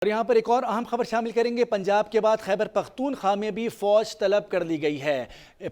اور یہاں پر ایک اور اہم خبر شامل کریں گے۔ پنجاب کے بعد خیبر پختونخوا میں بھی فوج طلب کر لی گئی ہے۔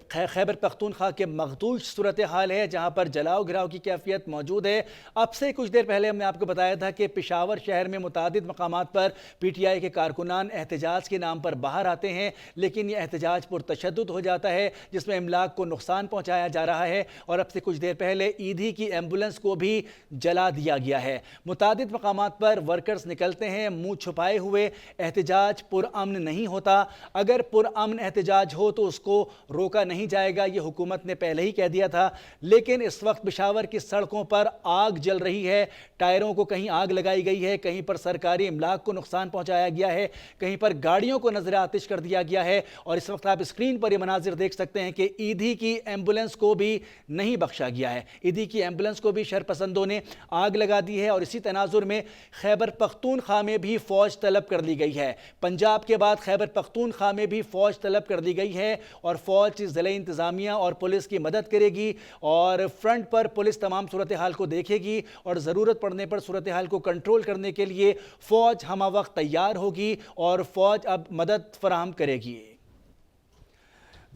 خیبر پختونخوا کے مخدوش صورتحال ہے جہاں پر جلاؤ گھراؤ کی کیفیت موجود ہے۔ اب سے کچھ دیر پہلے ہم نے آپ کو بتایا تھا کہ پشاور شہر میں متعدد مقامات پر پی ٹی آئی کے کارکنان احتجاج کے نام پر باہر آتے ہیں، لیکن یہ احتجاج پرتشدد ہو جاتا ہے جس میں املاک کو نقصان پہنچایا جا رہا ہے، اور اب سے کچھ دیر پہلے ایدھی کی ایمبولنس کو بھی جلا دیا گیا ہے۔ متعدد مقامات پر ورکرز نکلتے ہیں منہ چھپائے ہوئے۔ احتجاج پرامن نہیں ہوتا، اگر پرامن احتجاج ہو تو اس کو روکا نہیں جائے گا، یہ حکومت نے پہلے ہی کہہ دیا تھا۔ لیکن اس وقت پشاور کی سڑکوں پر آگ جل رہی ہے، ٹائروں کو کہیں آگ لگائی گئی ہے، کہیں پر سرکاری املاک کو نقصان پہنچایا گیا ہے، کہیں پر گاڑیوں کو نظر آتش کر دیا گیا ہے، اور اس وقت آپ اسکرین پر یہ مناظر دیکھ سکتے ہیں کہ ایدھی کی ایمبولنس کو بھی نہیں بخشا گیا ہے۔ ایدھی کی ایمبولنس کو بھی شرپسندوں نے آگ لگا دی ہے، اور اسی تناظر میں خیبر پختونخوا میں بھی فوج طلب کر لی گئی ہے۔ پنجاب کے بعد خیبر پختونخوا میں بھی فوج طلب کر لی گئی ہے، اور فوج ضلعی انتظامیہ اور پولیس کی مدد کرے گی، اور فرنٹ پر پولیس تمام صورتحال کو دیکھے گی، اور ضرورت پڑنے پر صورتحال کو کنٹرول کرنے کے لیے فوج ہمہ وقت تیار ہوگی، اور فوج اب مدد فراہم کرے گی۔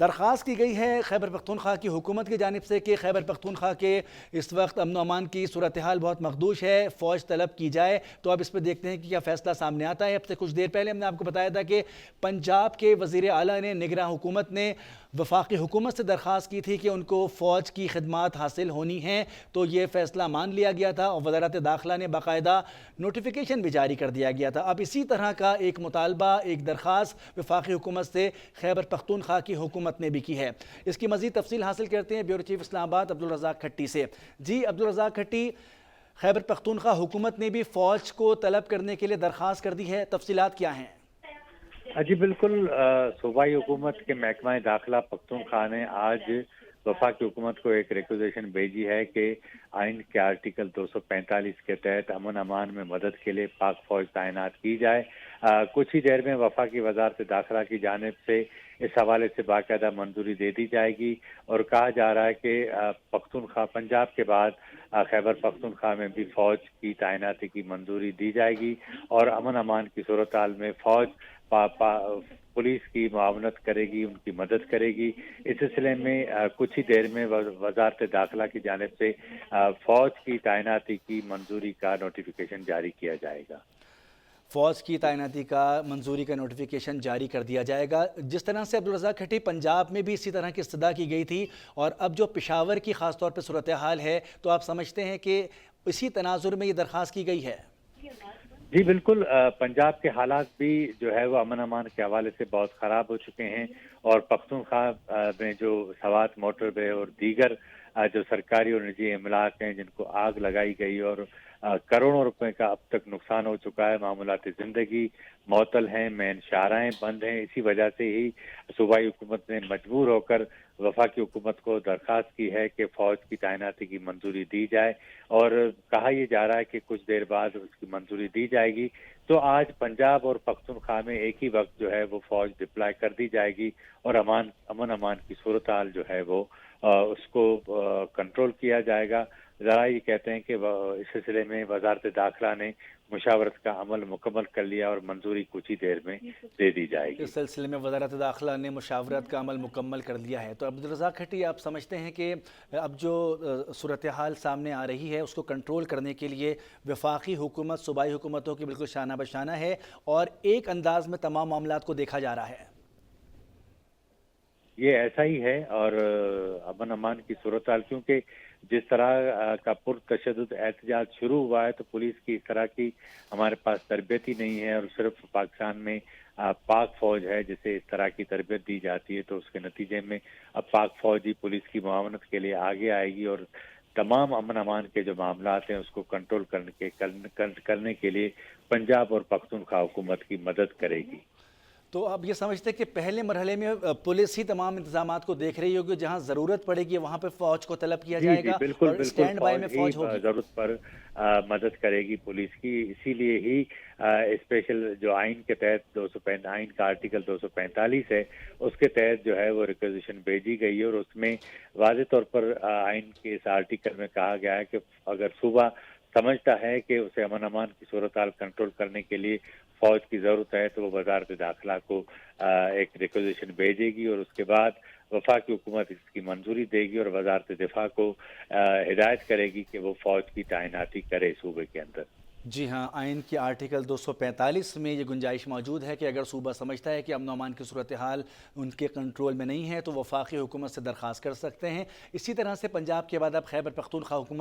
درخواست کی گئی ہے خیبر پختونخوا کی حکومت کی جانب سے کہ خیبر پختونخوا کے اس وقت امن و امان کی صورتحال بہت مخدوش ہے، فوج طلب کی جائے۔ تو اب اس پہ دیکھتے ہیں کہ کیا فیصلہ سامنے آتا ہے۔ اب سے کچھ دیر پہلے ہم نے آپ کو بتایا تھا کہ پنجاب کے وزیر اعلیٰ نے، نگراں حکومت نے وفاقی حکومت سے درخواست کی تھی کہ ان کو فوج کی خدمات حاصل ہونی ہیں، تو یہ فیصلہ مان لیا گیا تھا، اور وزارت داخلہ نے باقاعدہ نوٹیفیکیشن بھی جاری کر دیا گیا تھا۔ اب اسی طرح کا ایک مطالبہ، ایک درخواست وفاقی حکومت سے خیبر پختونخوا کی حکومت نے بھی کی ہے۔ اس کی مزید تفصیل حاصل کرتے ہیں بیورو چیف اسلام آباد عبدالرزاق کھٹی سے۔ جی عبدالرزاق کھٹی، خیبر پختونخوا حکومت نے بھی فوج کو طلب کرنے کے لیے درخواست کر دی ہے، تفصیلات کیا ہیں؟ جی بالکل، صوبائی حکومت کے محکمہ داخلہ پختونخوا نے آج وفاقی حکومت کو ایک ریکوزیشن بھیجی ہے کہ آئین کے آرٹیکل 245 کے تحت امن امان میں مدد کے لیے پاک فوج تعینات کی جائے۔ کچھ ہی دیر میں وفاقی وزارت داخلہ کی جانب سے اس حوالے سے باقاعدہ منظوری دے دی جائے گی، اور کہا جا رہا ہے کہ پختونخوا پنجاب کے بعد خیبر پختونخوا میں بھی فوج کی تعیناتی کی منظوری دی جائے گی، اور امن امان کی صورتحال میں فوج پولیس کی معاونت کرے گی، ان کی مدد کرے گی۔ اس سلسلے میں کچھ ہی دیر میں وزارت داخلہ کی جانب سے فوج کی تعیناتی کی منظوری کا نوٹیفیکیشن جاری کیا جائے گا۔ فوج کی تعیناتی کا منظوری کا نوٹیفیکیشن جاری کر دیا جائے گا۔ جس طرح سے عبدالرزاق کھٹی پنجاب میں بھی اسی طرح کی استدعا کی گئی تھی، اور اب جو پشاور کی خاص طور پہ صورتحال ہے، تو آپ سمجھتے ہیں کہ اسی تناظر میں یہ درخواست کی گئی ہے؟ جی بالکل، پنجاب کے حالات بھی جو ہے وہ امن امان کے حوالے سے بہت خراب ہو چکے ہیں، اور پختونخوا میں جو سوات موٹر وے اور دیگر جو سرکاری اور نجی املاک ہیں جن کو آگ لگائی گئی، اور کروڑوں روپے کا اب تک نقصان ہو چکا ہے، معمولات زندگی معطل ہیں، مین شاہراہیں بند ہیں۔ اسی وجہ سے ہی صوبائی حکومت نے مجبور ہو کر وفاقی حکومت کو درخواست کی ہے کہ فوج کی تعیناتی کی منظوری دی جائے، اور کہا یہ جا رہا ہے کہ کچھ دیر بعد اس کی منظوری دی جائے گی۔ تو آج پنجاب اور پختونخوا میں ایک ہی وقت جو ہے وہ فوج ڈپلائی کر دی جائے گی، اور امن امان کی صورتحال جو ہے وہ اس کو کنٹرول کیا جائے گا۔ ذرا یہ کہتے ہیں کہ اس سلسلے میں وزارت داخلہ نے مشاورت کا عمل مکمل کر لیا، اور منظوری کچھ ہی دیر میں دے دی جائے گی۔ اس سلسلے میں وزارت داخلہ نے مشاورت کا عمل مکمل کر لیا ہے۔ تو عبدالرزاق کھٹی، آپ سمجھتے ہیں کہ اب جو صورتحال سامنے آ رہی ہے اس کو کنٹرول کرنے کے لیے وفاقی حکومت صوبائی حکومتوں کی بالکل شانہ بشانہ ہے، اور ایک انداز میں تمام معاملات کو دیکھا جا رہا ہے؟ یہ ایسا ہی ہے، اور امن امان کی صورتحال کیونکہ جس طرح کا پرتشدد احتجاج شروع ہوا ہے، تو پولیس کی اس طرح کی ہمارے پاس تربیت ہی نہیں ہے، اور صرف پاکستان میں پاک فوج ہے جسے اس طرح کی تربیت دی جاتی ہے، تو اس کے نتیجے میں اب پاک فوج ہی پولیس کی معاونت کے لیے آگے آئے گی، اور تمام امن امان کے جو معاملات ہیں اس کو کنٹرول کرنے کے لیے پنجاب اور پختونخوا حکومت کی مدد کرے گی۔ تو آپ یہ سمجھتے ہیں کہ پہلے مرحلے میں پولیس ہی تمام انتظامات کو دیکھ رہی ہوگی، جہاں ضرورت پڑے گی وہاں پہ فوج کو طلب کیا جائے جی گا، بالکل اور بالکل، اسٹینڈ بائی فوج میں ہی فوج ہوگی؟ ضرورت پر مدد کرے گی پولیس کی۔ اسی لیے ہی اسپیشل جو آئین کے تحت آئین کا آرٹیکل 245 ہے، اس کے تحت جو ہے وہ ریکوزیشن بھیجی گئی ہے، اور اس میں واضح طور پر آئین کے اس آرٹیکل میں کہا گیا ہے کہ اگر صوبہ سمجھتا ہے کہ اسے امن امان کی صورتحال کنٹرول کرنے کے لیے فوج کی ضرورت ہے تو وہ وزارت داخلہ کو ایک ریکوزیشن بھیجے گی اور اس کے بعد وفاقی حکومت اس کی منظوری دے گی اور وزارت دفاع کو ہدایت کرے گی کہ وہ فوج کی تعیناتی کرے صوبے کے اندر۔ جی ہاں، آئین کی آرٹیکل 245 میں یہ گنجائش موجود ہے کہ اگر صوبہ سمجھتا ہے کہ امن و امان کی صورتحال ان کے کنٹرول میں نہیں ہے تو وفاقی حکومت سے درخواست کر سکتے ہیں۔ اسی طرح سے پنجاب کے بعد اب خیبر پختونخوا حکومت